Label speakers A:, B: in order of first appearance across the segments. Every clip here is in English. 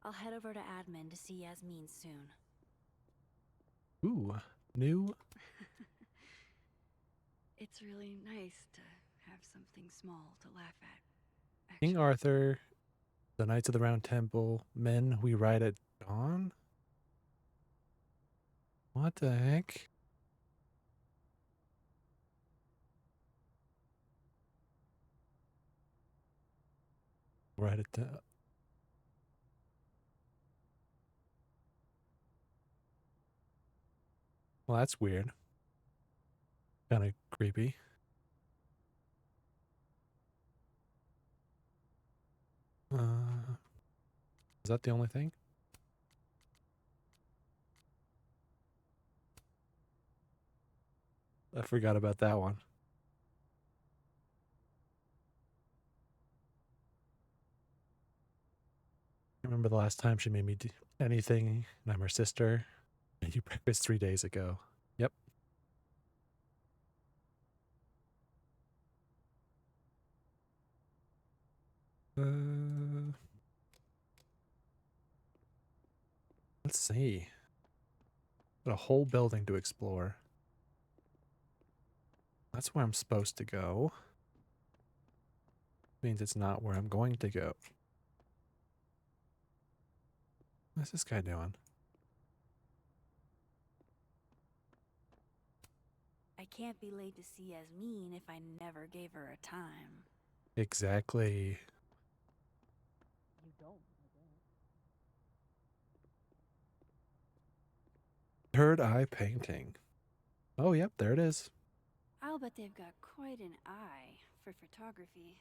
A: I'll head over to admin to see Yasmin soon.
B: Ooh, new.
A: It's really nice to have something small to laugh at,
B: King
A: actually.
B: Arthur, the Knights of the Round Temple, men we ride at dawn? What the heck? Ride at the... Well, that's weird. Kind of creepy. Is that the only thing? I forgot about that one. I remember the last time she made me do anything, and I'm her sister. I made you breakfast 3 days ago. Yep. Let's see. Got a whole building to explore. That's where I'm supposed to go. Means it's not where I'm going to go. What's this guy doing?
A: I can't be late to see Yasmin if I never gave her a time.
B: Exactly.
A: You don't.
B: Third eye painting. Oh, yep, there it is.
A: I'll bet they've got quite an eye for photography.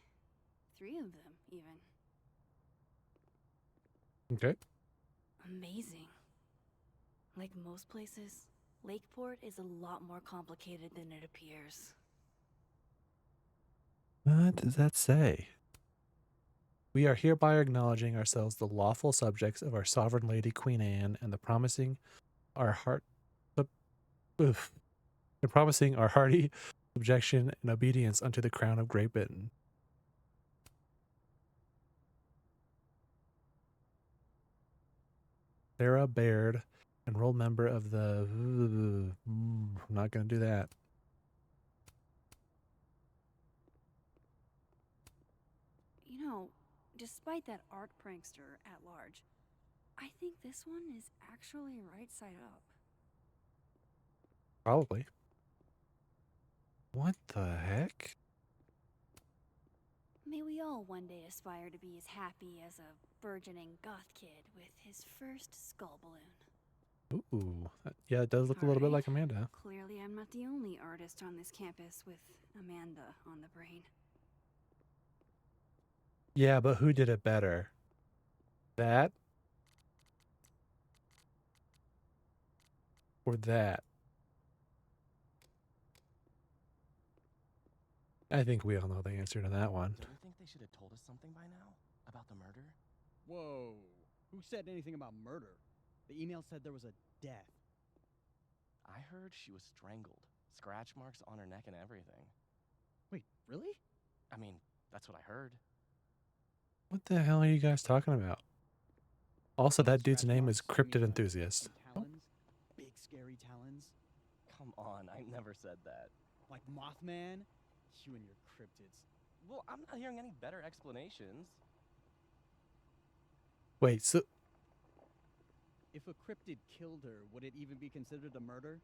A: 3 of them, even.
B: Okay.
A: Amazing. Like most places, Lakeport is a lot more complicated than it appears.
B: What does that say? We are hereby acknowledging ourselves the lawful subjects of our sovereign lady Queen Anne and the promising our heart oof, and promising our hearty subjection and obedience unto the crown of Great Britain. Sarah Baird, enrolled member of the I'm not gonna do that.
A: You know, despite that art prankster at large, I think this one is actually right side up.
B: Probably. What the heck?
A: May we all one day aspire to be as happy as a burgeoning goth kid with his first skull balloon.
B: Ooh, yeah, it does look a little bit
A: Alright,
B: like Amanda.
A: clearly I'm not the only artist on this campus with Amanda on the brain.
B: Yeah, but who did it better? That or that? I think we all know the answer to that one.
C: Don't you think they should have told us something by now? About the murder?
D: Whoa. Who said anything about murder? The email said there was a death.
C: I heard she was strangled. Scratch marks on her neck and everything.
D: Wait, really?
C: I mean, that's what I heard.
B: What the hell are you guys talking about? Also, that dude's
D: Scratch
B: name is
D: marks? You
B: Cryptid
D: mean like
B: Enthusiast.
D: some talons? Big scary talons?
C: Come on, I never said that.
D: Like Mothman? You and your cryptids.
C: Well, I'm not hearing any better explanations.
B: Wait, so
D: If a cryptid killed her, would it even be considered a murder?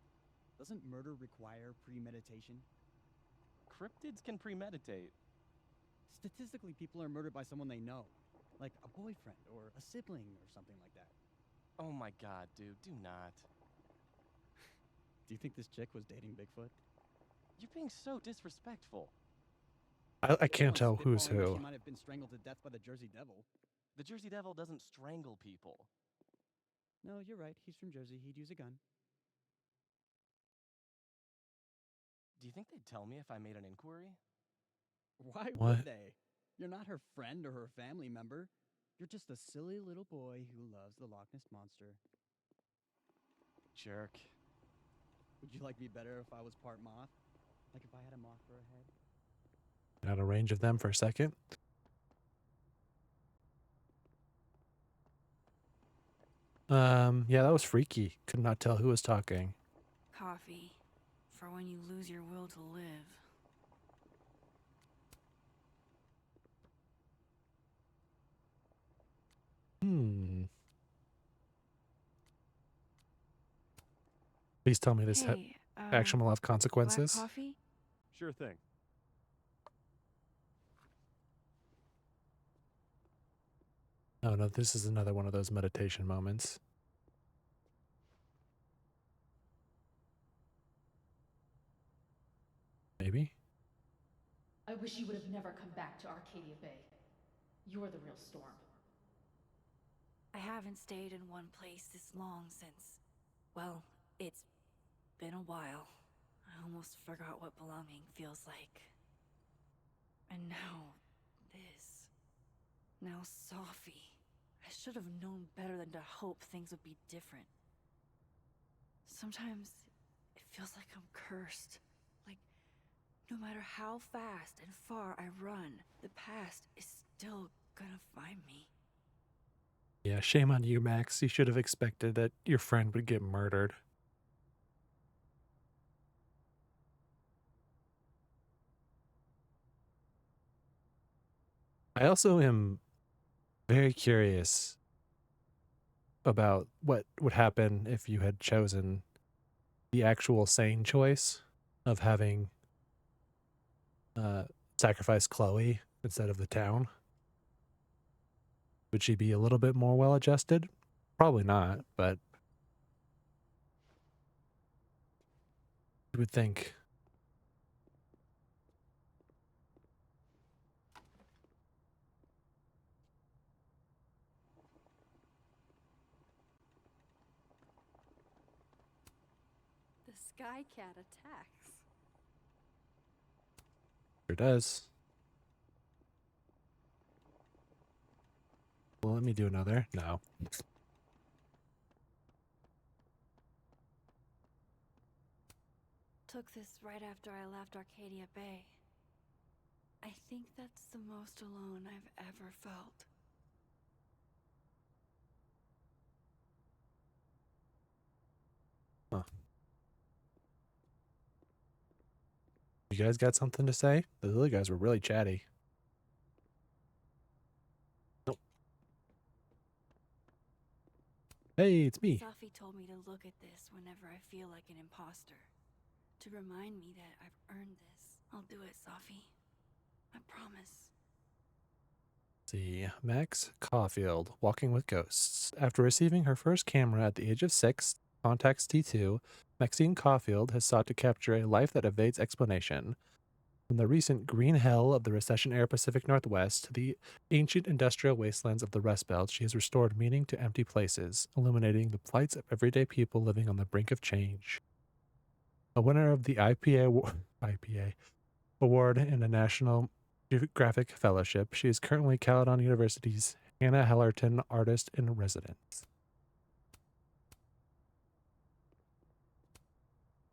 D: Doesn't murder require premeditation?
C: Cryptids can premeditate.
D: Statistically, people are murdered by someone they know. Like a boyfriend or a sibling or something like that.
C: Oh my god, dude, do not.
D: Do you think this chick was dating Bigfoot?
C: You're being so disrespectful.
B: I can't
D: I'm
B: tell who's
D: spitballing that
B: who.
D: she might have been strangled to death by the Jersey Devil.
C: The Jersey Devil doesn't strangle people.
D: No, you're right. He's from Jersey. He'd use a gun.
C: Do you think they'd tell me if I made an inquiry?
D: Why
B: What?
D: would they? You're not her friend or her family member. You're just a silly little boy who loves the Loch Ness Monster.
C: Jerk.
D: Would you like me better if I was part moth? Like if I had a moth for a head?
B: Out of range of them for a second. Yeah, that was freaky. Could not tell who was talking.
A: Coffee. For when you lose your will to live.
B: Hmm. Please tell me this
A: Hey,
B: action will have
A: black
B: consequences.
A: coffee?
C: Sure thing.
B: Oh no, this is another one of those meditation moments. Maybe?
E: I wish you would have never come back to Arcadia Bay. You're the real Storm.
A: I haven't stayed in one place this long since... Well, it's been a while. I almost forgot what belonging feels like. And now, this. Now Sophie. I should have known better than to hope things would be different. Sometimes, it feels like I'm cursed. Like, no matter how fast and far I run, the past is still gonna find me.
B: Yeah, shame on you, Max. You should have expected that your friend would get murdered. I also am very curious about what would happen if you had chosen the actual sane choice of having sacrificed Chloe instead of the town. Would she be a little bit more well adjusted? Probably not, but you would think.
A: The Sky Cat attacks.
B: Sure does. Well, let me do another. No.
A: Took this right after I left Arcadia Bay. I think that's the most alone I've ever felt.
B: Huh. You guys got something to say? The other guys were really chatty. Nope. Hey, it's me.
A: Sophie told me to look at this whenever I feel like an imposter. To remind me that I've earned this. I'll do it, Sophie. I promise.
B: See, Max Caulfield, Walking with Ghosts. After receiving her first camera at the age of 6, Contax T2, Maxine Caulfield has sought to capture a life that evades explanation. From the recent green hell of the recession-era Pacific Northwest to the ancient industrial wastelands of the Rust Belt, she has restored meaning to empty places, illuminating the plights of everyday people living on the brink of change. A winner of the IPA Award and a National Geographic Fellowship, she is currently Caledon University's Hannah Hellerton Artist in Residence.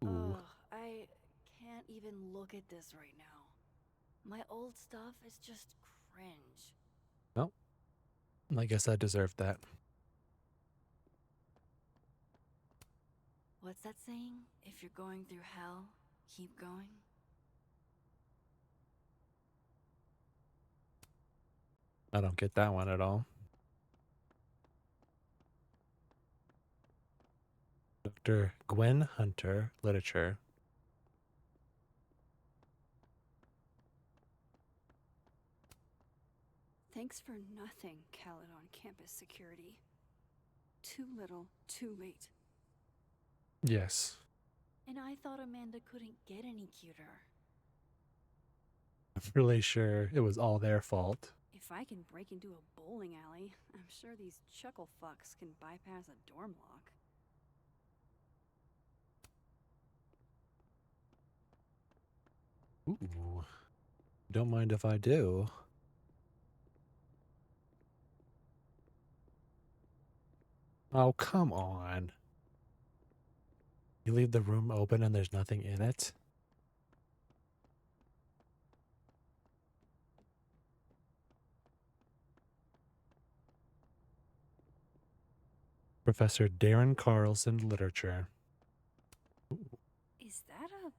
B: Ooh.
A: Ugh, I can't even look at this right now. My old stuff is just cringe.
B: Well, I guess I deserved that.
A: What's that saying? If you're going through hell, keep going?
B: I don't get that one at all. Dr. Gwen Hunter, Literature.
A: Thanks for nothing, Caledon Campus Security. Too little, too late.
B: Yes.
A: And I thought Amanda couldn't get any cuter.
B: I'm really sure it was all their fault.
A: If I can break into a bowling alley, I'm sure these chuckle fucks can bypass a dorm lock.
B: Ooh. Don't mind if I do. Oh, come on. You leave the room open and there's nothing in it? Professor Darren Carlson, Literature.
A: Is that a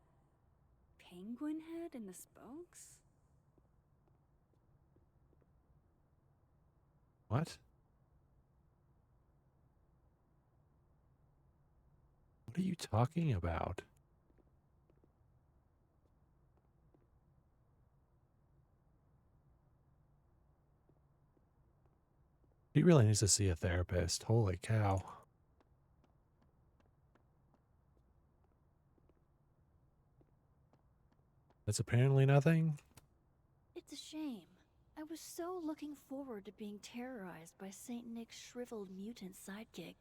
A: penguin head in the spokes?
B: What? What are you talking about? He really needs to see a therapist. Holy cow. That's apparently nothing.
A: It's a shame. I was so looking forward to being terrorized by Saint Nick's shriveled mutant sidekick.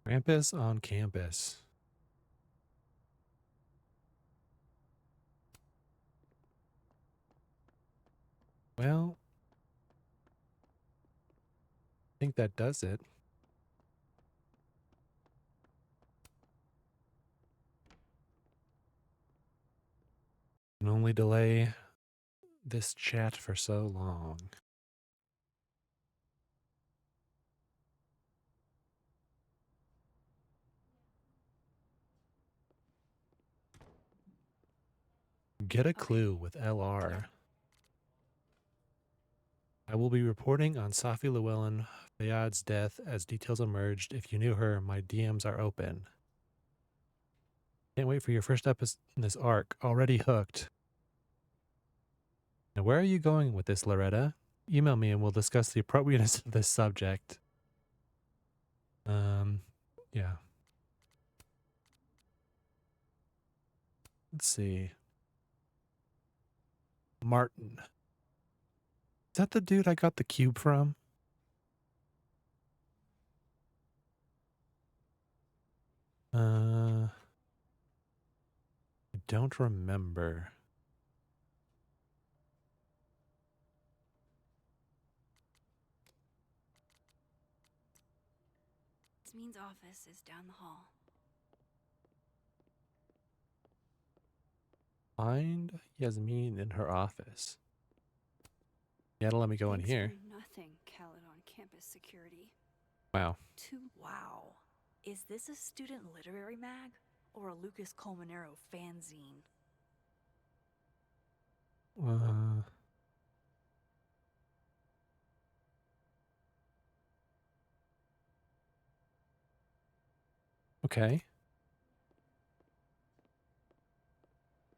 B: Krampus on campus. Well, I think that does it. Can only delay this chat for so long. Get a clue with LR. I will be reporting on Safi Llewellyn Fayyad's death as details emerged. If you knew her, my DMs are open. Can't wait for your first episode in this arc. Already hooked. Now, where are you going with this, Loretta? Email me and we'll discuss the appropriateness of this subject. Yeah. Let's see. Martin. Is that the dude I got the cube from? I don't remember.
A: Yasmin's office is down the hall.
B: Find Yasmin in her office. You gotta let me go in
A: Thanks
B: here.
A: for nothing, Caledon campus security.
B: Wow.
A: Wow. Is this a student literary mag or a Lucas Colmenero fanzine?
B: Okay.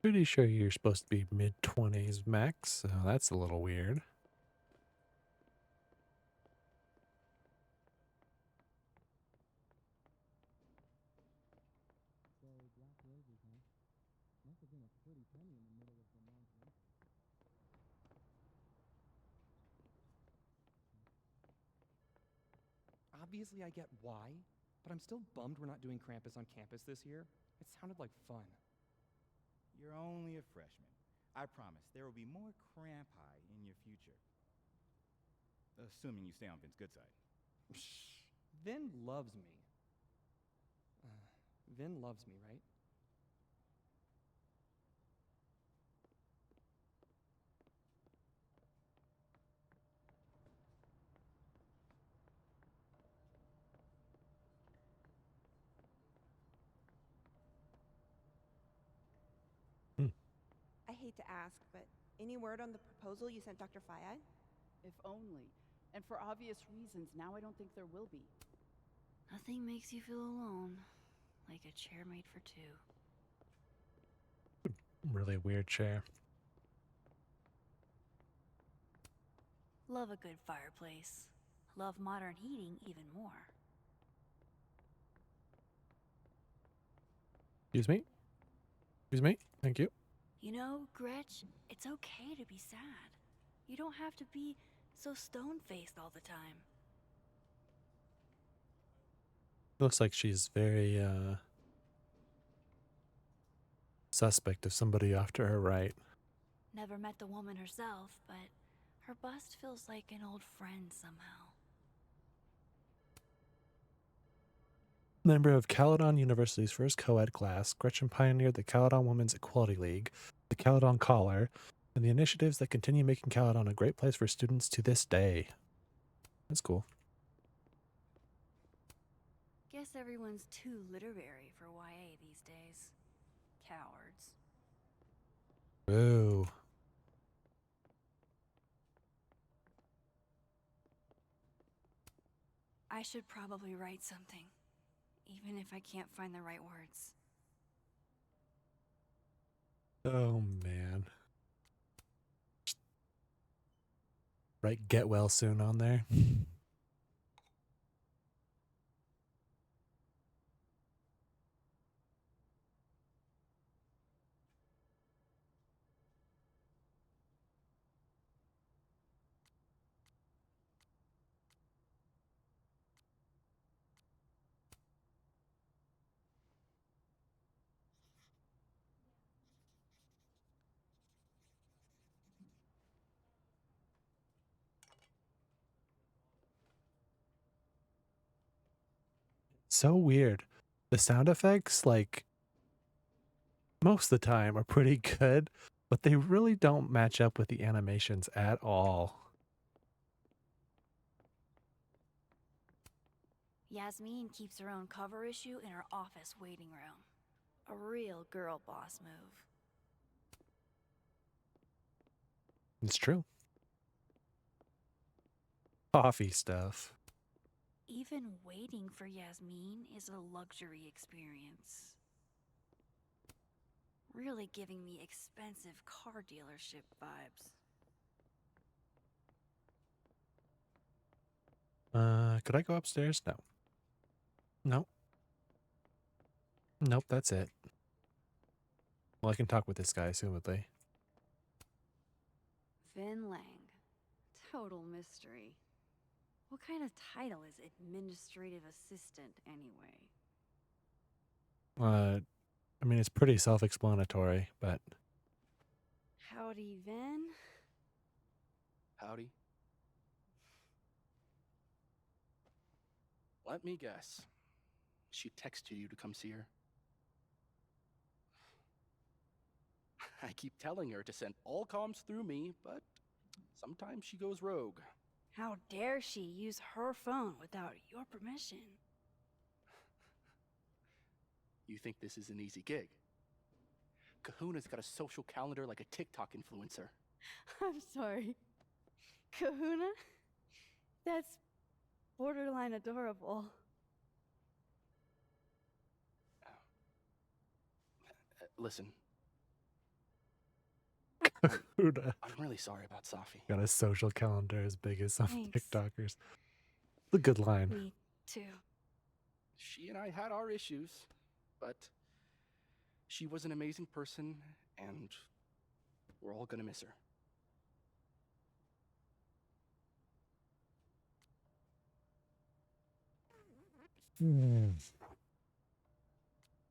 B: Pretty sure you're supposed to be mid-20s max, so that's a little weird.
C: Obviously, I get why, but I'm still bummed we're not doing Krampus on campus this year. It sounded like fun.
F: You're only a freshman. I promise there will be more Krampi in your future. Assuming you stay on Vin's good side.
C: Vin loves me. Vin loves me, right?
G: I hate to ask, but any word on the proposal you sent Dr. Fayyad?
H: If only. And for obvious reasons, now I don't think there will be.
A: Nothing makes you feel alone like a chair made for two.
B: Really weird chair.
A: Love a good fireplace. Love modern heating even more.
B: Excuse me? Excuse me? Thank you.
A: You know, Gretch, it's okay to be sad. You don't have to be so stone-faced all the time.
B: Looks like she's very, suspect of somebody off to her right.
A: Never met the woman herself, but her bust feels like an old friend somehow.
B: Member of Caledon University's first co-ed class, Gretchen pioneered the Caledon Women's Equality League, the Caledon Collar, and the initiatives that continue making Caledon a great place for students to this day. That's cool.
A: Guess everyone's too literary for YA these days. Cowards.
B: Boo.
A: I should probably write something, even if I can't find the right words.
B: Oh man. Right, get well soon on there. So weird. The sound effects, like, most of the time are pretty good, but they really don't match up with the animations at all.
A: Yasmin keeps her own cover issue in her office waiting room. A real girl boss move.
B: It's true. Coffee stuff.
A: Even waiting for Yasmin is a luxury experience. Really giving me expensive car dealership vibes.
B: Could I go upstairs? No. Nope. Nope, that's it. Well, I can talk with this guy, assumedly.
I: Vin Lang. Total mystery. What kind of title is administrative assistant, anyway?
B: I mean, it's pretty self-explanatory, but...
I: Howdy, Vin.
J: Howdy. Let me guess. She texted you to come see her? I keep telling her to send all comms through me, but sometimes she goes rogue.
I: How dare she use her phone without your permission?
J: You think this is an easy gig? Kahuna's got a social calendar like a TikTok influencer.
I: I'm sorry. Kahuna? That's borderline adorable.
J: Listen,
B: Kahuna
J: I'm really sorry about Safi.
B: got a social calendar as big as some
A: Thanks.
B: TikTokers. It's a good line.
A: Me too.
J: She and I had our issues, but she was an amazing person, and we're all gonna miss her.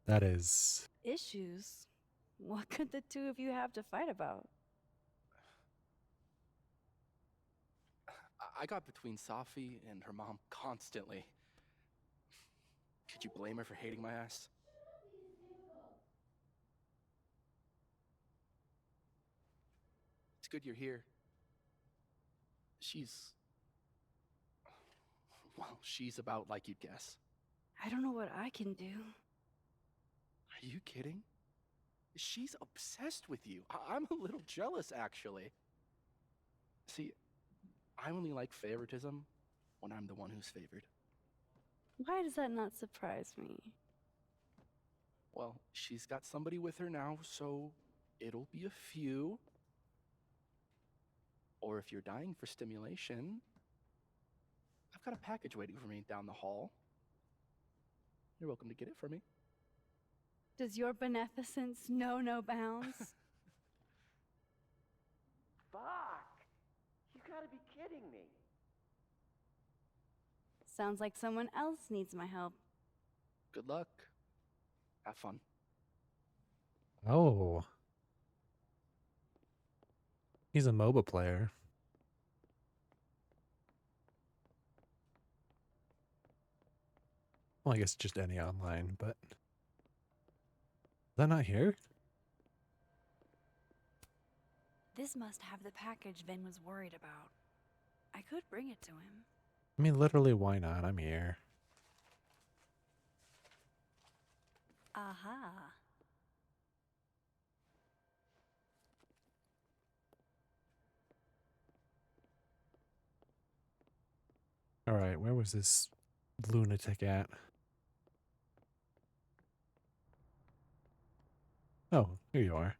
B: That is...
I: Issues? What could the two of you have to fight about?
J: I got between Safi and her mom constantly. Could you blame her for hating my ass? It's good you're here. Well, she's about like you'd guess.
I: I don't know what I can do.
J: Are you kidding? She's obsessed with you. I'm a little jealous, actually. See, I only like favoritism when I'm the one who's favored.
I: Why does that not surprise me?
J: Well, she's got somebody with her now, so it'll be a few. Or if you're dying for stimulation, I've got a package waiting for me down the hall. You're welcome to get it for me.
I: Does your beneficence know no bounds?
K: Fuck! You gotta be kidding me.
I: Sounds like someone else needs my help.
J: Good luck. Have fun.
B: Oh. He's a MOBA player. Well, I guess just any online, but... Is that not here?
A: This must have the package Vin was worried about. I could bring it to him.
B: I mean, literally, why not? I'm here.
I: Aha.
B: All right, where was this lunatic at? Oh, here you are.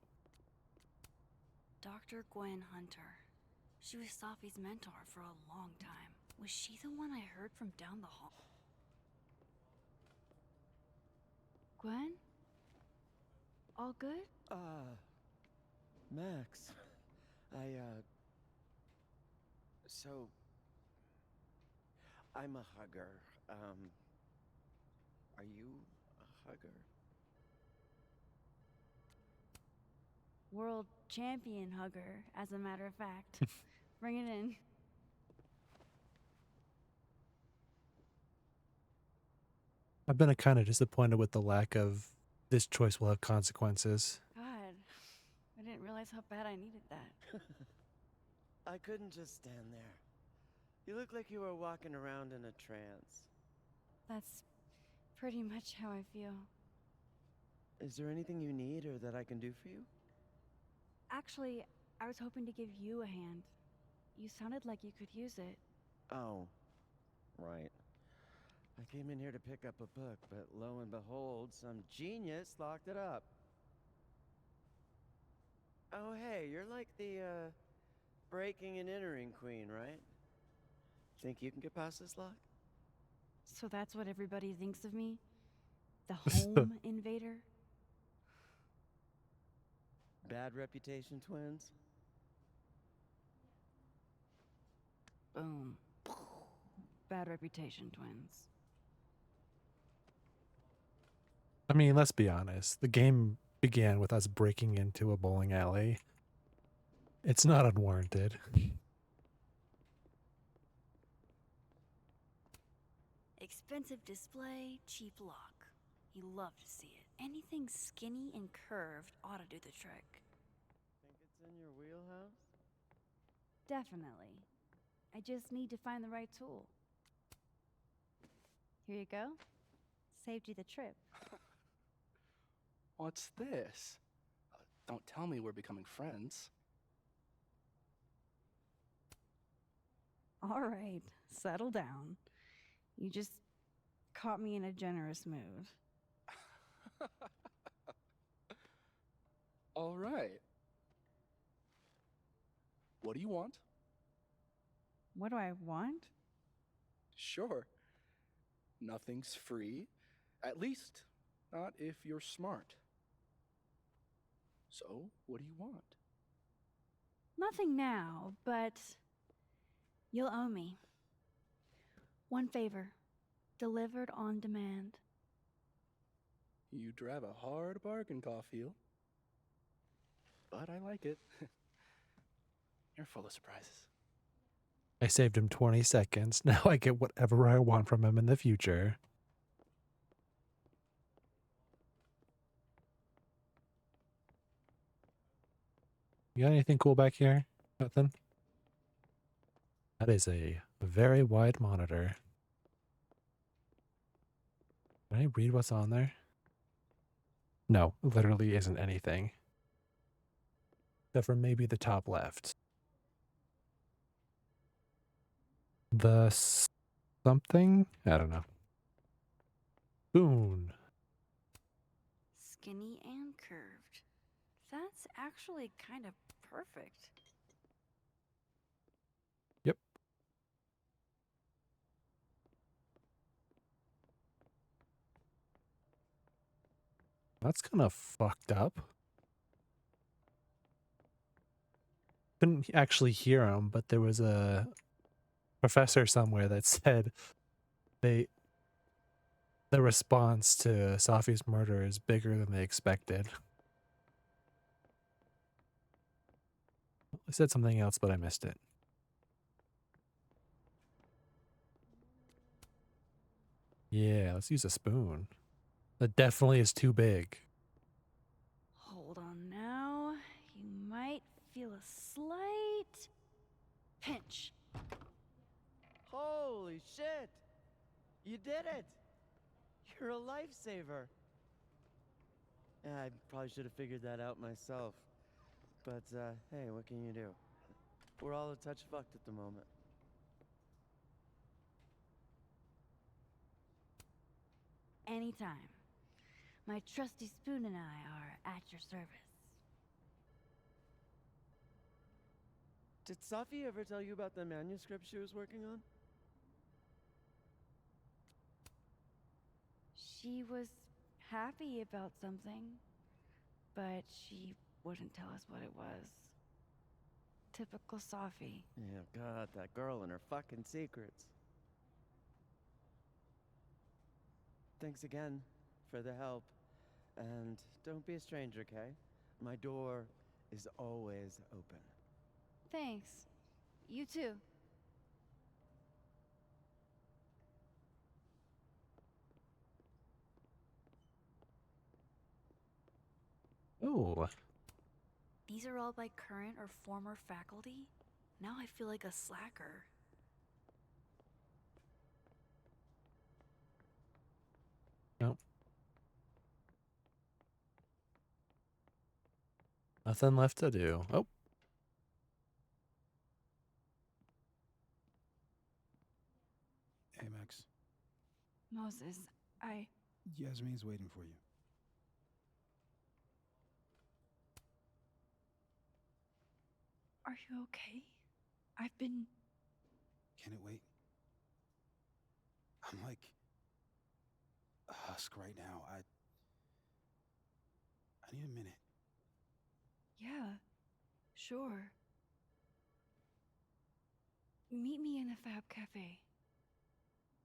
A: Dr. Gwen Hunter. She was Safi's mentor for a long time. Was she the one I heard from down the hall? Gwen? All good?
K: Max. So. I'm a hugger. Are you a hugger?
A: World champion hugger, as a matter of fact. Bring it in.
B: I've been kind of disappointed with the lack of this choice will have consequences.
A: God, I didn't realize how bad I needed that.
K: I couldn't just stand there. You look like you were walking around in a trance.
A: That's pretty much how I feel.
K: Is there anything you need or that I can do for you?
A: Actually, I was hoping to give you a hand. You sounded like you could use it.
K: Oh, right. I came in here to pick up a book, but lo and behold, some genius locked it up. Oh, hey, you're like the, breaking and entering queen, right? Think you can get past this lock?
A: So that's what everybody thinks of me? The home invader?
K: Bad reputation, twins?
A: Boom. Bad reputation, twins.
B: I mean, let's be honest. The game began with us breaking into a bowling alley. It's not unwarranted.
A: Expensive display, cheap lock. You love to see it. Anything skinny and curved ought to do the trick.
K: Think it's in your wheelhouse?
A: Definitely. I just need to find the right tool. Here you go. Saved you the trip.
J: What's this? Don't tell me we're becoming friends.
A: All right, settle down. You just caught me in a generous mood.
J: All right. What do you want?
A: What do I want?
J: Sure. Nothing's free. At least, not if you're smart. So, what do you want?
A: Nothing now, but you'll owe me. One favor, delivered on demand.
J: You drive a hard bargain, Caulfield. But I like it. You're full of surprises.
B: I saved him 20 seconds. Now I get whatever I want from him in the future. You got anything cool back here? Nothing? That is a very wide monitor. Can I read what's on there? No, literally isn't anything. Except for maybe the top left. The something? I don't know. Spoon.
A: Skinny and curved. That's actually kind of perfect.
B: Yep. That's kind of fucked up. Couldn't actually hear him, but there was a professor somewhere that said the response to Safi's murder is bigger than they expected. I said something else, but I missed it. Yeah, let's use a spoon. That definitely is too big.
A: Hold on now. You might feel a slight pinch.
K: Holy shit! You did it! You're a lifesaver. Yeah, I probably should have figured that out myself. But, hey, what can you do? We're all a touch fucked at the moment.
I: Anytime. My trusty spoon and I are at your service.
K: Did Safi ever tell you about the manuscript she was working on?
I: She was happy about something, but she wouldn't tell us what it was. Typical Safi.
K: Yeah, God, that girl and her fucking secrets. Thanks again for the help. And don't be a stranger, Kay. My door is always open.
I: Thanks. You too.
B: Ooh.
A: These are all by current or former faculty? Now I feel like a slacker.
B: Nope. Nothing left to do. Oh.
L: Hey, Max.
A: Moses,
L: Yasmin's waiting for you.
A: Are you okay? I've been...
L: Can it wait? I'm like a husk right now. I need a minute.
A: Yeah, sure. Meet me in the Fab Cafe.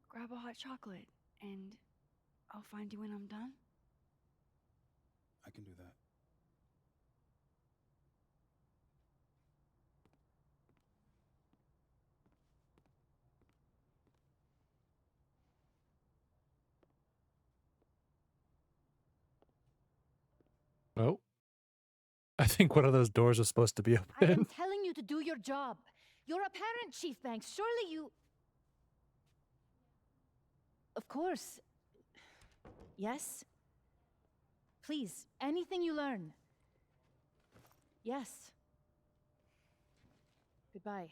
A: Grab a hot chocolate, and I'll find you when I'm done.
L: I can do that.
B: Oh. I think one of those doors was supposed to be
E: I am
B: open.
E: telling you to do your job. You're a parent, Chief Banks. Surely you... Of course. Yes? Please, anything you learn. Yes. Goodbye.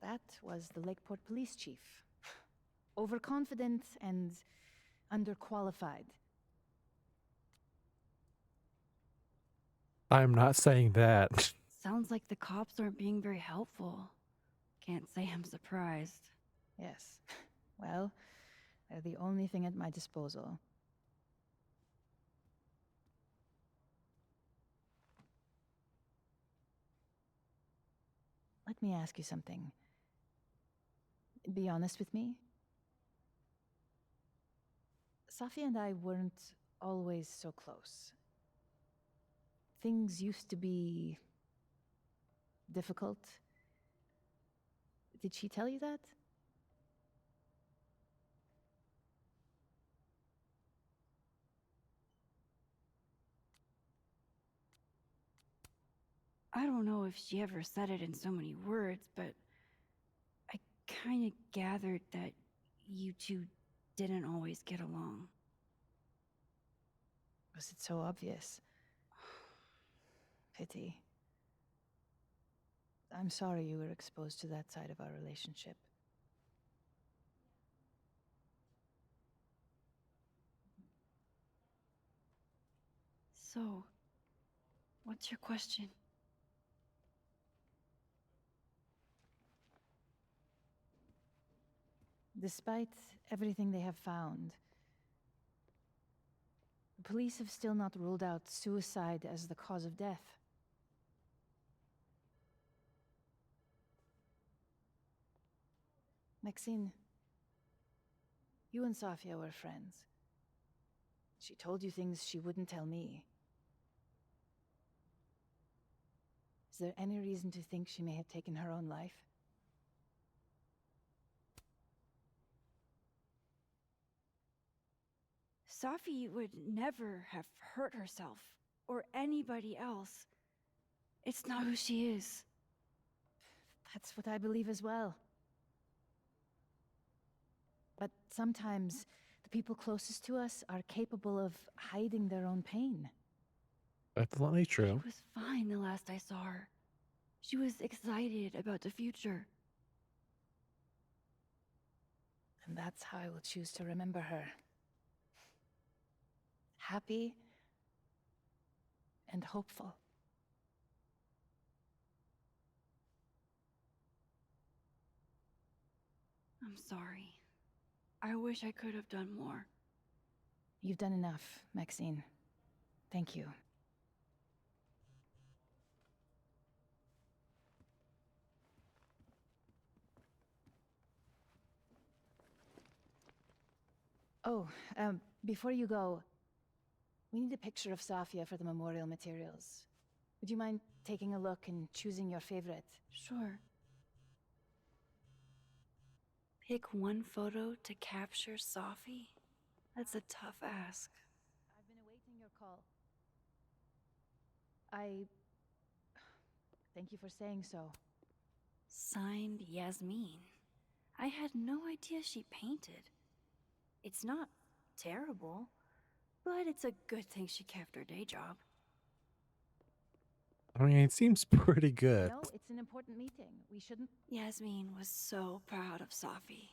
E: That was the Lakeport Police Chief. Overconfident and underqualified.
B: I'm not saying that.
A: Sounds like the cops aren't being very helpful. Can't say I'm surprised.
E: Yes. Well, they're the only thing at my disposal. Let me ask you something. Be honest with me. Safi and I weren't always so close. Things used to be difficult. Did she tell you that?
A: I don't know if she ever said it in so many words, but I kind of gathered that you two didn't always get along.
E: Was it so obvious? Pity. I'm sorry you were exposed to that side of our relationship.
A: So, what's your question?
E: Despite everything they have found, the police have still not ruled out suicide as the cause of death. Maxine, you and Safia were friends. She told you things she wouldn't tell me. Is there any reason to think she may have taken her own life?
A: Safi would never have hurt herself, or anybody else. It's not who she is.
E: That's what I believe as well. But sometimes the people closest to us are capable of hiding their own pain.
B: Definitely true.
I: She was fine the last I saw her. She was excited about the future.
E: And that's how I will choose to remember her. Happy and hopeful.
I: I'm sorry. I wish I could have done more.
E: You've done enough, Maxine. Thank you. Oh, before you go, we need a picture of Safia for the memorial materials. Would you mind taking a look and choosing your favorite?
I: Sure. Pick one photo to capture Safi? That's a tough ask.
E: I've been awaiting your call. Thank you for saying so.
I: Signed, Yasmin. I had no idea she painted. It's not terrible, but it's a good thing she kept her day job.
B: I mean, it seems pretty good.
E: No, it's an important meeting. We shouldn't...
I: Yasmin was so proud of Safi.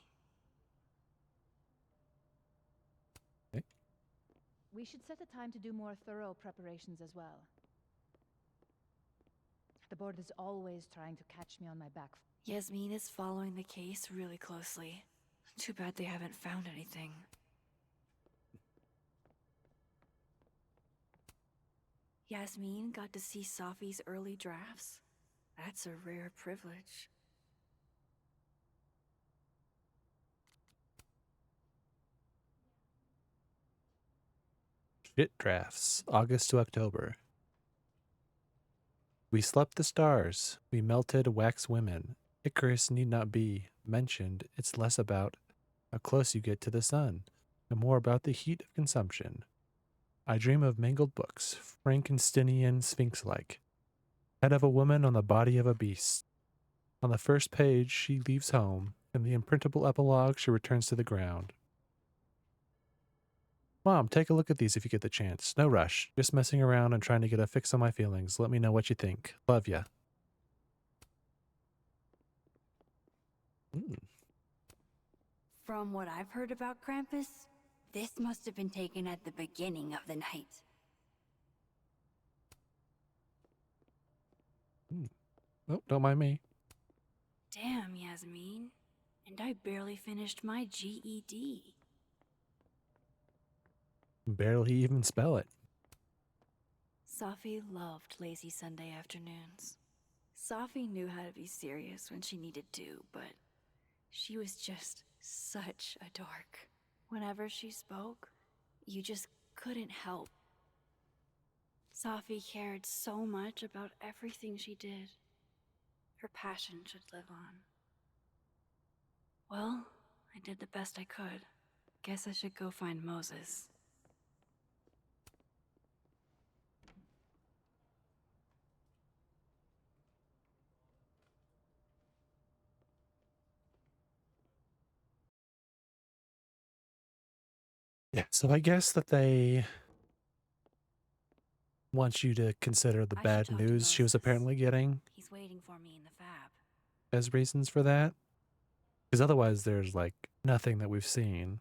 E: We should set a time to do more thorough preparations as well. The board is always trying to catch me on my back.
I: Yasmin is following the case really closely. Too bad they haven't found anything. Yasmin got to see Safi's early drafts. That's a rare privilege.
B: Shit drafts, August to October. We slept the stars, we melted wax women. Icarus need not be mentioned, it's less about how close you get to the sun, and more about the heat of consumption. I dream of mangled books, Frankensteinian sphinx-like. Head of a woman on the body of a beast. On the first page, she leaves home. In the imprintable epilogue, she returns to the ground. Mom, take a look at these if you get the chance. No rush. Just messing around and trying to get a fix on my feelings. Let me know what you think. Love ya.
A: From what I've heard about Krampus, this must have been taken at the beginning of the night.
B: Oh, don't mind me.
A: Damn, Yasmin. And I barely finished my GED.
B: Barely even spell it.
A: Safi loved lazy Sunday afternoons. Safi knew how to be serious when she needed to, but she was just such a dork. Whenever she spoke, you just couldn't help. Safi cared so much about everything she did. Her passion should live on. Well, I did the best I could. Guess I should go find Moses.
B: Yeah, so I guess that they want you to consider the
A: I should
B: bad
A: talk to
B: news she was
A: Moses.
B: apparently getting
A: He's waiting for me in the fab.
B: as reasons for that. Because otherwise there's like nothing that we've seen.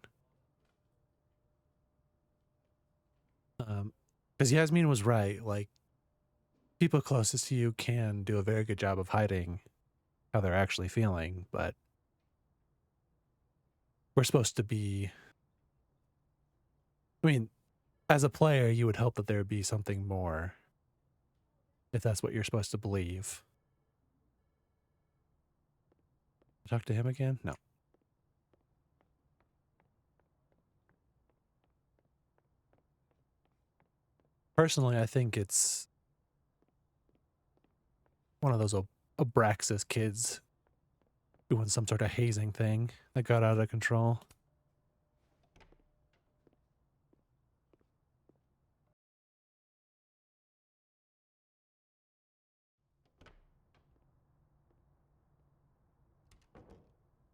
B: Because Yasmin was right, like people closest to you can do a very good job of hiding how they're actually feeling, but we're supposed to be, I mean, as a player, you would hope that there would be something more, if that's what you're supposed to believe. Talk to him again? No. Personally, I think it's one of those Abraxas kids doing some sort of hazing thing that got out of control.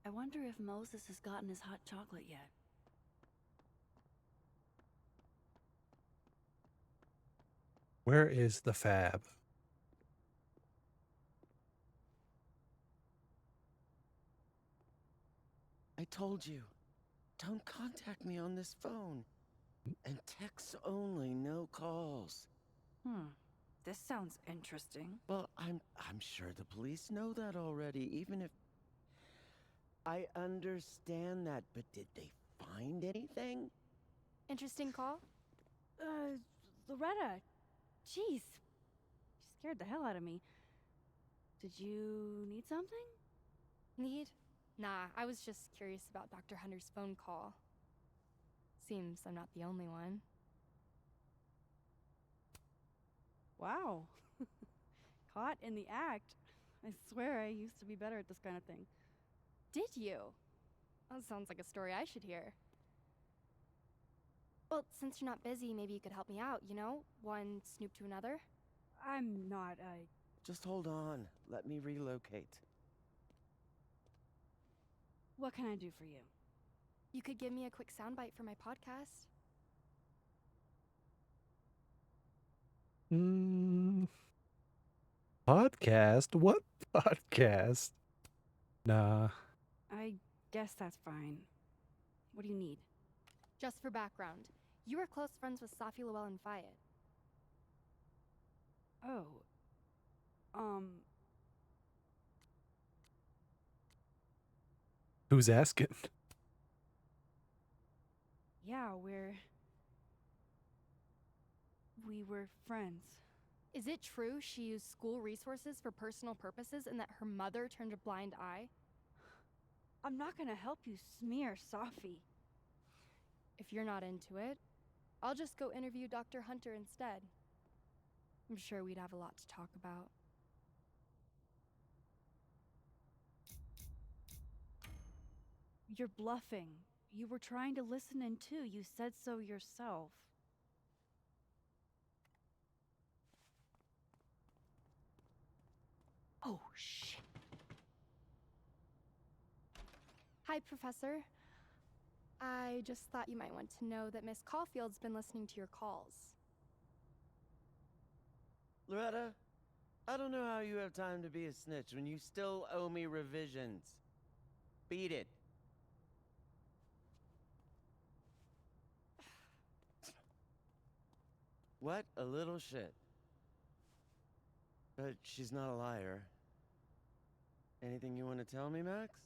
A: I wonder if Moses has gotten his hot chocolate yet.
B: Where is the fab?
K: I told you, don't contact me on this phone. And texts only, no calls.
A: This sounds interesting.
K: Well, I'm sure the police know that already, even if I understand that, but did they find anything?
I: Interesting call? Loretta. Jeez. You scared the hell out of me. Did you need something?
M: Need? Nah, I was just curious about Dr. Hunter's phone call. Seems I'm not the only one.
H: Wow. Caught in the act. I swear I used to be better at this kind of thing.
M: Did you? That sounds like a story I should hear. Well, since you're not busy, maybe you could help me out, you know? One snoop to another.
H: I'm not,
K: Just hold on. Let me relocate.
H: What can I do for you?
M: You could give me a quick soundbite for my podcast.
B: Podcast? What podcast? Nah.
H: I guess that's fine. What do you need?
M: Just for background, you were close friends with Safi Lowell and Fayed.
H: Oh.
B: Who's asking?
H: Yeah, we were friends.
M: Is it true she used school resources for personal purposes and that her mother turned a blind eye?
H: I'm not gonna help you smear Safi.
M: If you're not into it, I'll just go interview Dr. Hunter instead. I'm sure we'd have a lot to talk about.
H: You're bluffing. You were trying to listen in too. You said so yourself. Oh, shit.
M: Hi, Professor. I just thought you might want to know that Miss Caulfield's been listening to your calls.
K: Loretta, I don't know how you have time to be a snitch when you still owe me revisions. Beat it. What a little shit. But she's not a liar. Anything you want to tell me, Max?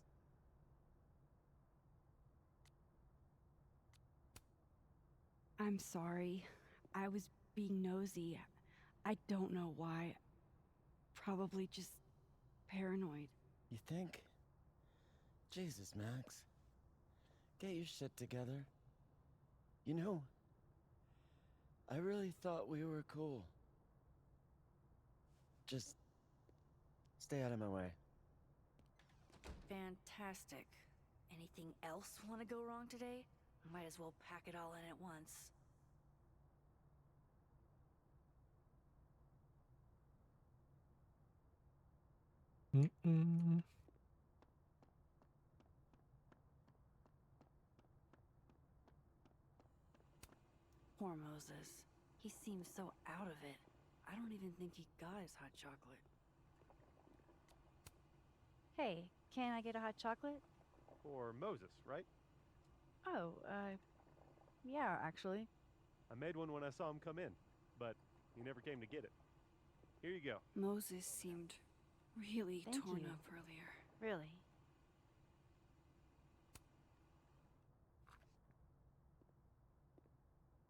H: I'm sorry. I was being nosy. I don't know why. Probably just paranoid.
K: You think? Jesus, Max. Get your shit together. You know, I really thought we were cool. Just stay out of my way.
A: Fantastic. Anything else want to go wrong today? Might as well pack it all in at once. Poor Moses. He seems so out of it. I don't even think he got his hot chocolate.
N: Hey, can I get a hot chocolate?
O: For Moses, right?
N: Oh, yeah, actually.
O: I made one when I saw him come in, but he never came to get it. Here you go.
H: Moses seemed really
N: Thank
H: torn
N: you.
H: up earlier.
N: Really?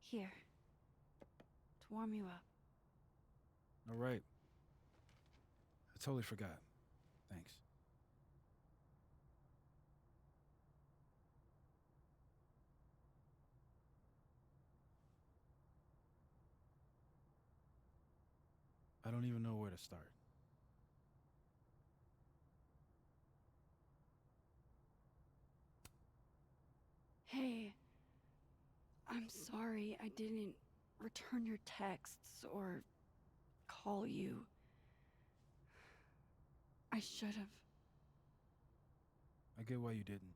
H: Here. To warm you up.
L: All right. I totally forgot. Thanks. I don't even know where to start.
H: Hey. I'm sorry I didn't return your texts or call you. I should have.
L: I get why you didn't.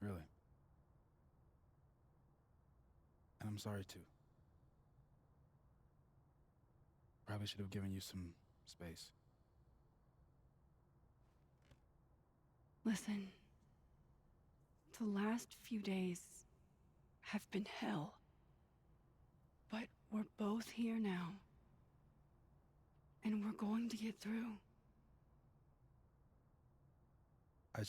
L: Really. And I'm sorry too. probably should have given you some space.
A: Listen, the last few days have been hell. But we're both here now. And we're going to get through.
L: I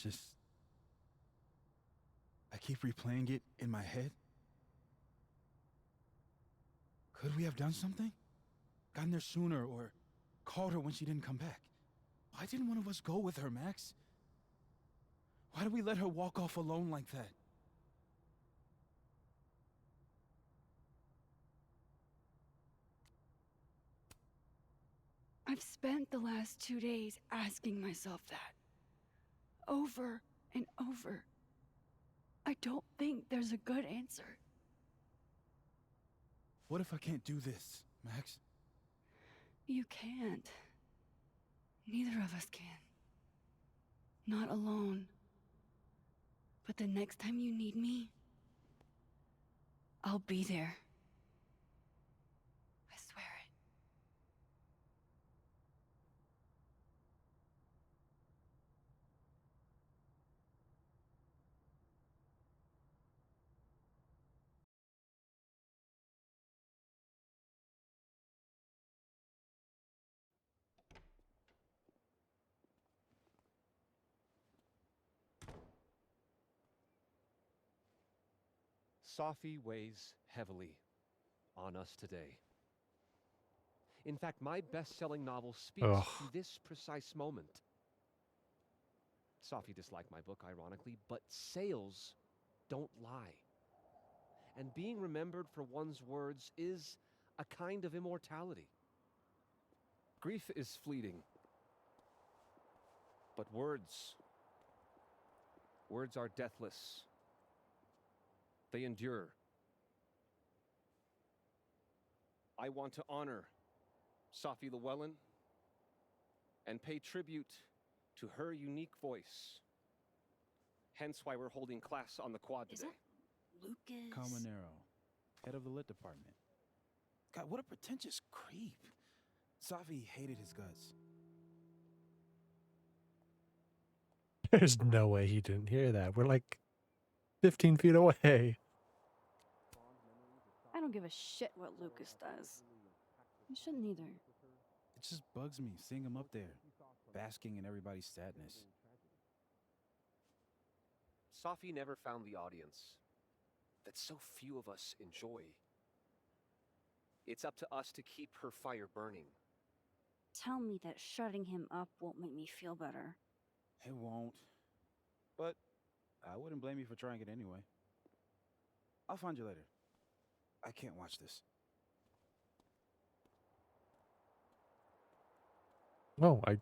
L: keep replaying it in my head. Could we have done something? Gotten there sooner or called her when she didn't come back? Why didn't one of us go with her, Max? Why did we let her walk off alone like that?
A: I've spent the last 2 days asking myself that. Over and over. I don't think there's a good answer.
L: What if I can't do this, Max?
A: You can't. Neither of us can. Not alone. But the next time you need me, I'll be there. I swear it.
P: Safi weighs heavily on us today. In fact, my best-selling novel speaks
B: Ugh.
P: to this precise moment. Safi disliked my book, ironically, but sales don't lie. And being remembered for one's words is a kind of immortality. Grief is fleeting. But words are deathless. They endure. I want to honor Safi Llewellyn and pay tribute to her unique voice. Hence why we're holding class on the quad today.
A: Lucas.
L: Calmanero, head of the lit department. God, what a pretentious creep. Safi hated his guts.
B: There's no way he didn't hear that. We're like 15 feet away.
H: I don't give a shit what Lucas does. You shouldn't either.
L: It just bugs me seeing him up there, basking in everybody's sadness.
P: Safi never found the audience that so few of us enjoy. It's up to us to keep her fire burning.
N: Tell me that shutting him up won't make me feel better.
L: It won't. But I wouldn't blame you for trying it anyway. I'll find you later. I can't watch this.
B: Oh, I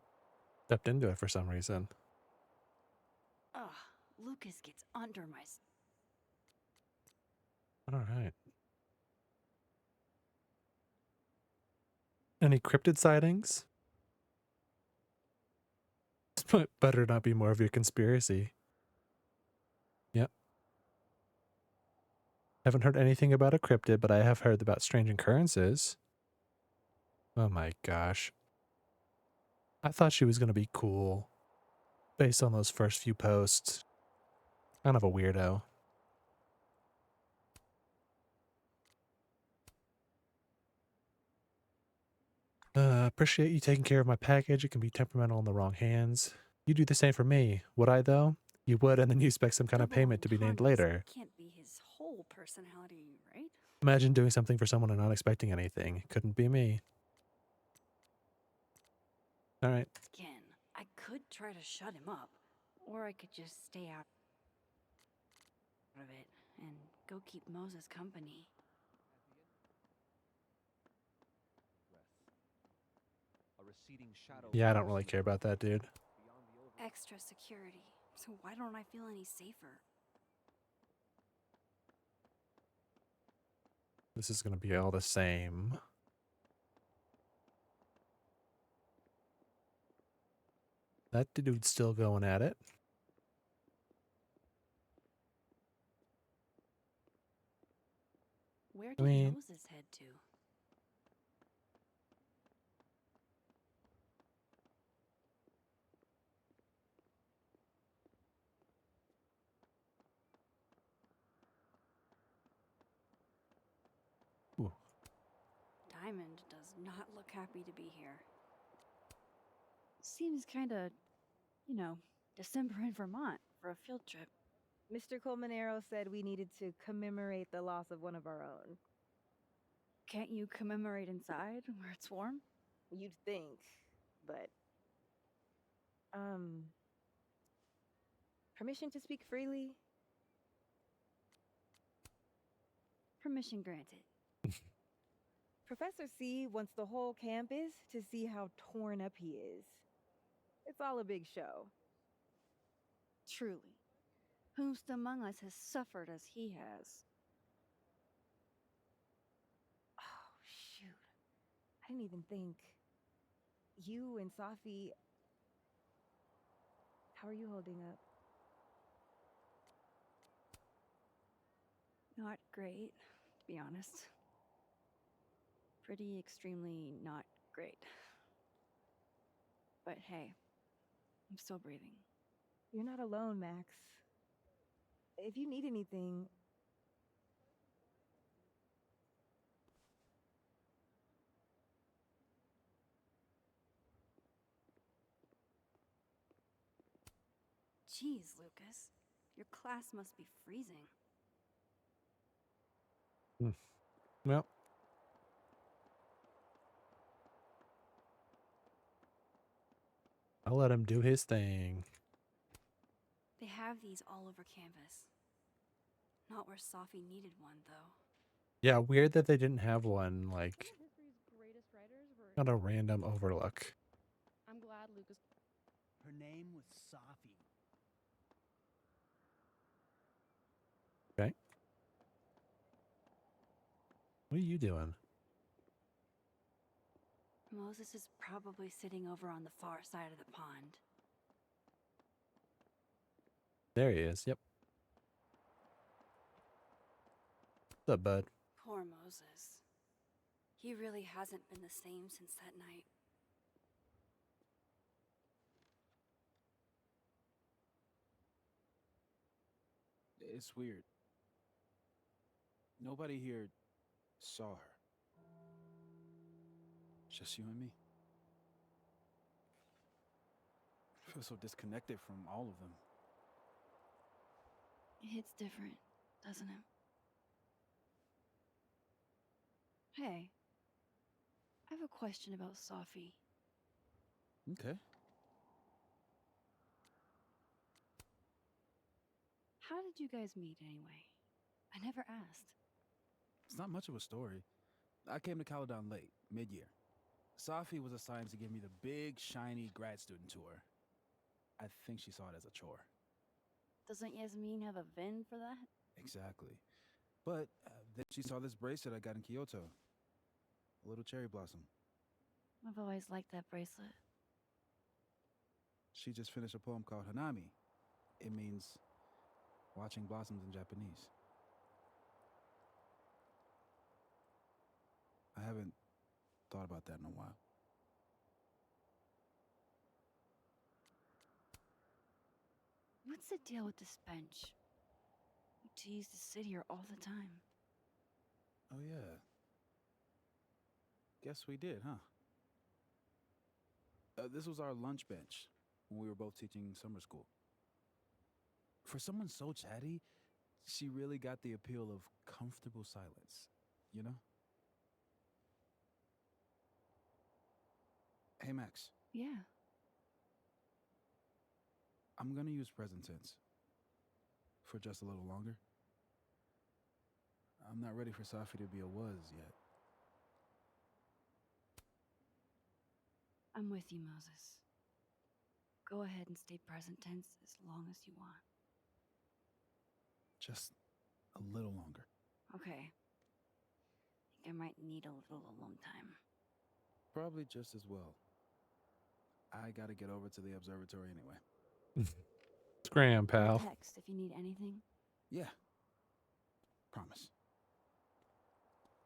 B: stepped into it for some reason.
N: Ugh, Lucas gets under my...
B: All right. Any cryptid sightings? This better not be more of your conspiracy. Yep. Haven't heard anything about a cryptid, but I have heard about strange occurrences. Oh my gosh. I thought she was going to be cool. Based on those first few posts. Kind of a weirdo. Appreciate you taking care of my package. It can be temperamental in the wrong hands. You do the same for me. Would I, though? You would, and then you expect some kind of payment to be named later.
N: Can't be his whole personality, right?
B: Imagine doing something for someone and not expecting anything. Couldn't be me. All right.
N: Again, I could try to shut him up, or I could just stay out of it and go keep Moses company.
P: A receding shadow.
B: Yeah, I don't really care about that, dude.
N: Extra security, so why don't I feel any safer?
B: This is going to be all the same. That dude's still going at it.
N: Where
B: I
N: did
B: mean-
N: Moses head to? Diamond does not look happy to be here. Seems kinda, you know, December in Vermont for a field trip.
G: Mr. Colmenero said we needed to commemorate the loss of one of our own.
N: Can't you commemorate inside where it's warm?
G: You'd think, but... Permission to speak freely?
N: Permission granted.
G: Professor C wants the whole campus to see how torn up he is. It's all a big show.
N: Truly. Whomst among us has suffered as he has?
G: Oh, shoot. I didn't even think. You and Safi... How are you holding up?
N: Not great, to be honest. Pretty extremely not great. But hey, I'm still breathing.
G: You're not alone, Max. If you need anything...
N: Jeez, Lucas. Your class must be freezing.
B: Well, I'll let him do his thing.
N: They have these all over campus. Not where Safi needed one, though.
B: Yeah, weird that they didn't have one, like,
M: Some of history's greatest writers were.
B: on a random overlook.
M: I'm glad Lucas.
D: Her name was Safi.
B: Okay. What are you doing?
N: Moses is probably sitting over on the far side of the pond.
B: There he is. Yep. What's up, bud?
N: Poor Moses. He really hasn't been the same since that night.
L: It's weird. Nobody here saw her. Just you and me. I feel so disconnected from all of them.
N: It hits different, doesn't it? Hey, I have a question about Safi.
L: Okay.
N: How did you guys meet anyway? I never asked.
L: It's not much of a story. I came to Caledon late, mid-year. Safi was assigned to give me the big, shiny grad student tour. I think she saw it as a chore.
N: Doesn't Yasmin have a VIN for that?
L: Exactly. But then she saw this bracelet I got in Kyoto. A little cherry blossom.
N: I've always liked that bracelet.
L: She just finished a poem called Hanami. It means watching blossoms in Japanese. I haven't thought about that in a while.
N: What's the deal with this bench? You tease to sit here all the time.
L: Oh, yeah. Guess we did, huh? This was our lunch bench when we were both teaching summer school. For someone so chatty, she really got the appeal of comfortable silence, you know? Hey, Max.
N: Yeah.
L: I'm gonna use present tense. For just a little longer. I'm not ready for Safi to be a was yet.
N: I'm with you, Moses. Go ahead and stay present tense as long as you want.
L: Just a little longer.
N: Okay. I think I might need a little alone time.
L: Probably just as well. I gotta get over to the observatory anyway.
B: Scram, pal.
N: Text if you need anything.
L: Yeah. Promise.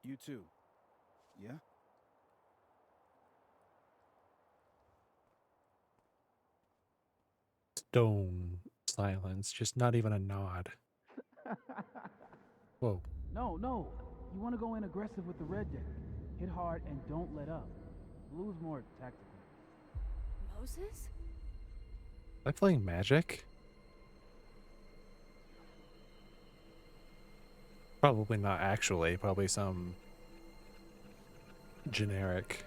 L: You too. Yeah?
B: Stone silence. Just not even a nod. Whoa.
L: No. You want to go in aggressive with the red deck.
Q: Hit hard and don't let up. Blue's more tactical.
A: Moses?
B: Am I playing Magic? Probably not actually. Probably some generic.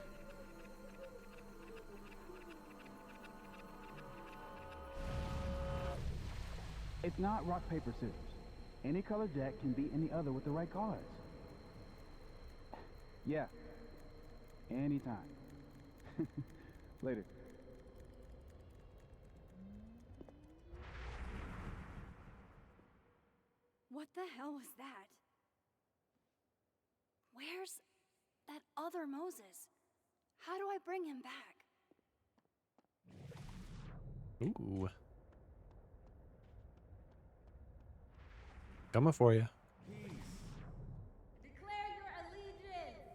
Q: It's not rock, paper, scissors. Any color jack can beat any other with the right cards. Yeah. Anytime. Later.
A: What the hell was that? Where's that other Moses? How do I bring him back?
B: Ooh. Coming for you.
R: Declare your allegiance.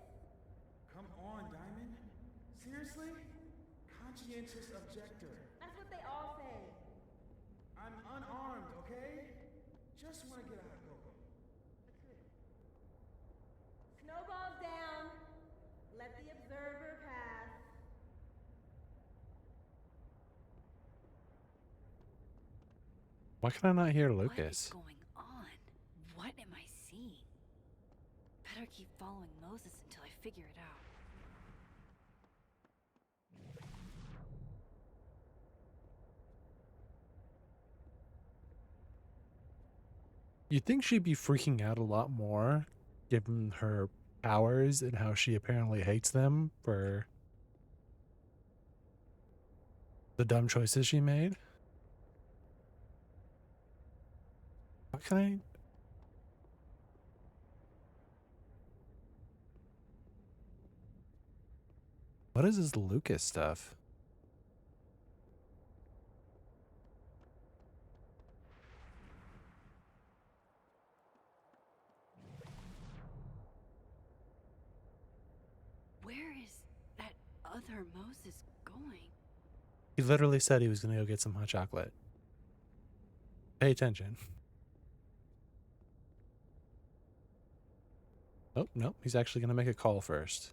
L: Come on, Diamond. Seriously? Conscientious objector.
R: That's what they all say.
L: I'm unarmed, okay? Just want to get out of the way.
R: Snowballs down. Let the observer pass.
B: Why can I not hear
A: What is
B: Lucas?
A: going on? What am I seeing? Better keep following Moses until I figure it out.
B: You'd think she'd be freaking out a lot more, given her powers and how she apparently hates them for the dumb choices she made. How can I? What is this Lucas stuff?
A: Where is that other Moses going?
B: He literally said he was going to go get some hot chocolate. Pay attention. Oh, no, he's actually going to make a call first.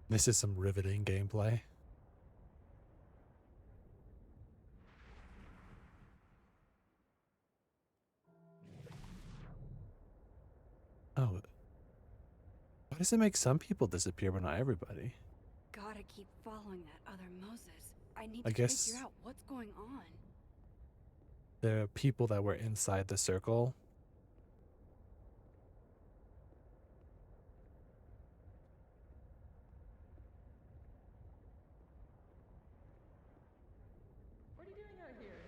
B: This is some riveting gameplay. Oh. Why does it make some people disappear but not everybody?
A: Gotta keep following that other Moses. I need
B: I
A: to
B: guess-
A: figure out what's going on.
B: The people that were inside the circle.
R: What are you doing out here?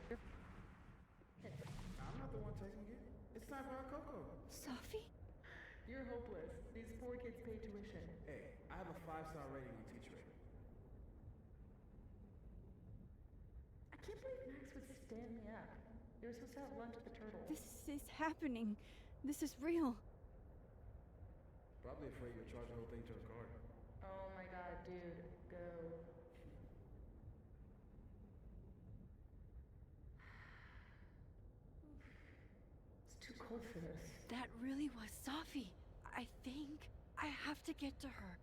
L: I'm not the one taking it. It's time for our Coco.
A: Sophie?
R: You're hopeless. These poor kids pay tuition.
L: Hey, I have a 5-star rating on Teacherate.
R: I can't believe Max would stand me up. You were supposed to have lunch at the Turtle.
H: This is happening. This is real.
L: Probably afraid you'll charge the whole thing to her card.
R: Oh my god, dude. Go. It's too cold for this.
A: That really was Sophie. I think I have to get to her.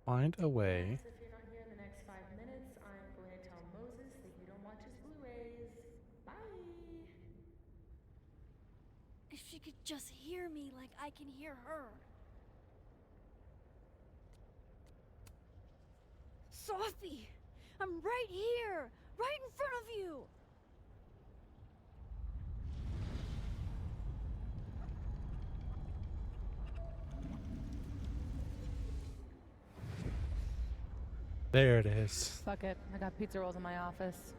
B: Find a way.
R: If you're not here in the next 5 minutes, I'm going to tell Moses that you don't watch his Blu-rays. Bye.
A: If she could just hear me like I can hear her. Sophie! I'm right here! Right in front of you!
B: There it is.
R: Fuck it. I got pizza rolls in my office.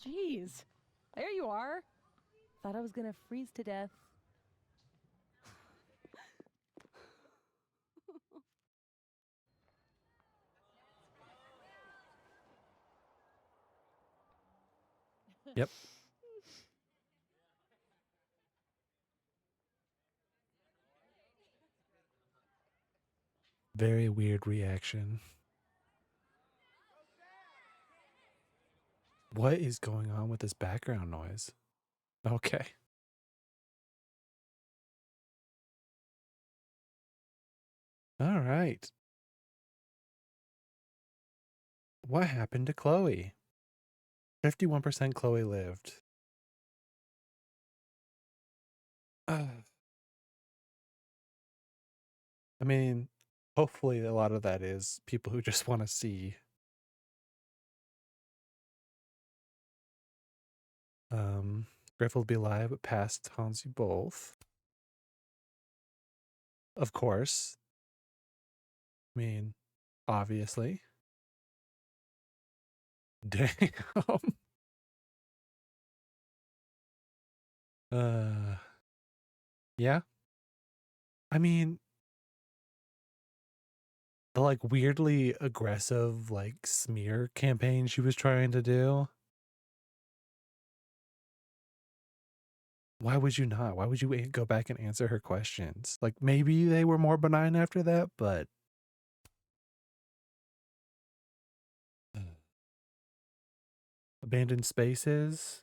G: Jeez. There you are. Thought I was gonna freeze to death.
B: Yep. Very weird reaction. What is going on with this background noise? Okay. All right. What happened to Chloe? 51% Chloe lived. I mean, hopefully a lot of that is people who just want to see Griff will be alive, but past haunts you both. Of course. I mean, obviously. Damn. Yeah. I mean, the like weirdly aggressive like smear campaign she was trying to do. Why would you not? Why would you go back and answer her questions? Like maybe they were more benign after that, but abandoned spaces.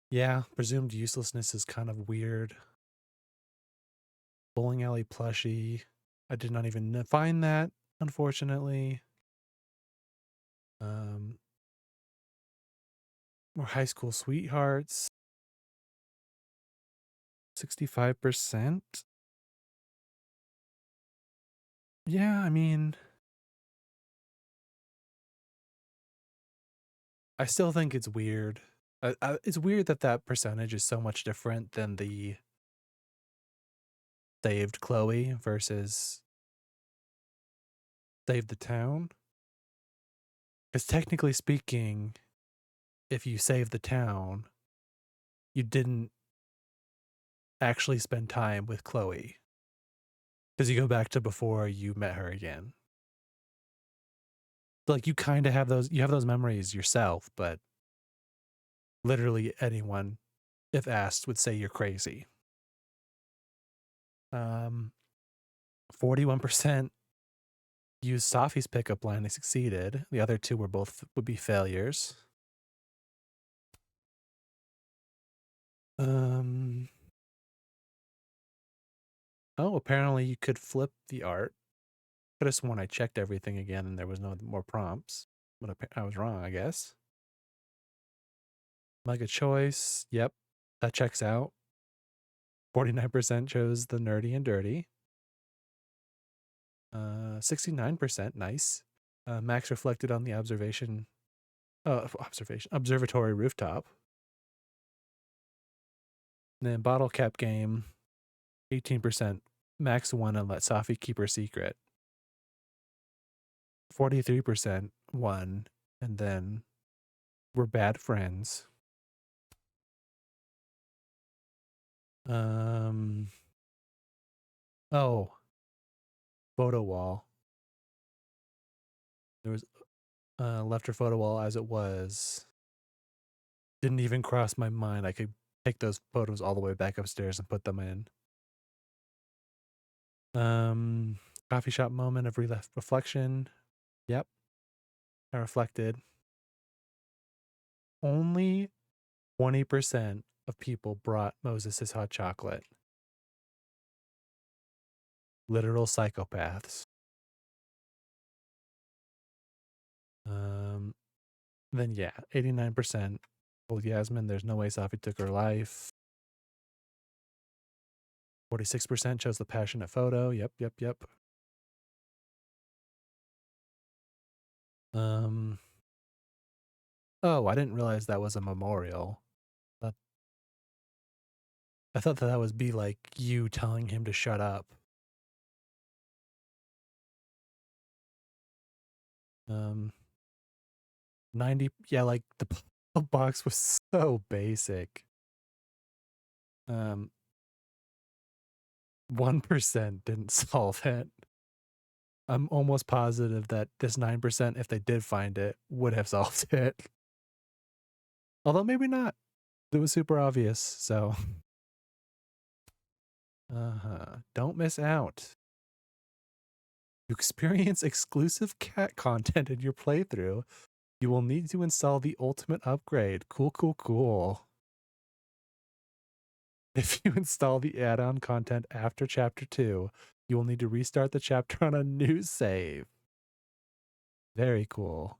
B: Yeah, presumed uselessness is kind of weird. Bowling alley plushie. I did not even find that, unfortunately. More high school sweethearts. 65%. Yeah, I mean, I still think it's weird. It's weird that that percentage is so much different than the saved Chloe versus saved the town. Because technically speaking, if you save the town, you didn't actually spend time with Chloe. Because you go back to before you met her again. So like you kind of have those memories yourself, but literally anyone, if asked, would say you're crazy. 41% used Safi's pickup line. They succeeded. The other two would be failures. Oh, apparently you could flip the art. Could have sworn I checked everything again and there was no more prompts. But I was wrong, I guess. Mega choice. Yep, that checks out. 49% chose the nerdy and dirty. 69%, nice. Max reflected on the observatory rooftop. And then bottle cap game, 18%. Max won and let Safi keep her secret. 43% won, and then we're bad friends. Oh, photo wall. There was left her photo wall as it was. Didn't even cross my mind I could take those photos all the way back upstairs and put them in. Coffee shop moment of reflection. Yep. I reflected. Only 20% of people brought Moses his hot chocolate. Literal psychopaths. Then yeah, 89% told Yasmin there's no way Safi took her life. 46% chose the passionate photo. Yep. Oh, I didn't realize that was a memorial. I thought that would be like you telling him to shut up. 90, yeah, like the puzzle box was so basic. 1% didn't solve it. I'm almost positive that this 9%, if they did find it, would have solved it. Although maybe not. It was super obvious, so. Don't miss out. To experience exclusive cat content in your playthrough, you will need to install the ultimate upgrade. Cool, cool, cool. If you install the add-on content after Chapter 2, you will need to restart the chapter on a new save. Very cool.